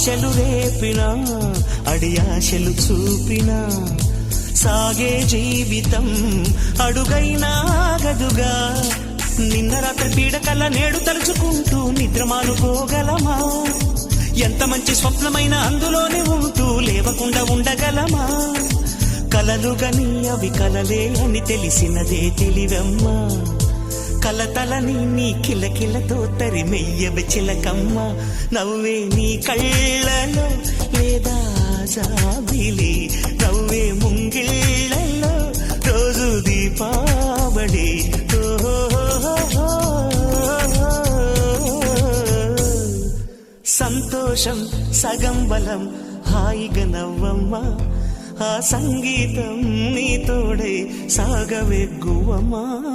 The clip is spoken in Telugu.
ఆశలు రేపినా అడియాశలు చూపినా సాగే జీవితం అడుగైనా ఆగదుగా. నిన్న రాత్రి పీడకల్లా నేడు తలుచుకుంటూ నిద్రమానుకోగలమా? ఎంత మంచి స్వప్నమైన అందులోనే ఉంటూ లేవకుండా ఉండగలమా? కలలుగని అవి కలలే అని తెలిసినదే తెలివమ్మా. కలతలని నీ కిలకిలతో తరిమెయ్యవి చిలకమ్మ. నవ్వే నీ కళ్ళలో లేదా జాబిలి, నవ్వే ముంగిళ్ళలో రోజు దీపావళి. సంతోషం సగం బలం, హాయిగా నవ్వమ్మా. ఆ సంగీతం నీ తోడై సాగవెగ్గువమ్మా.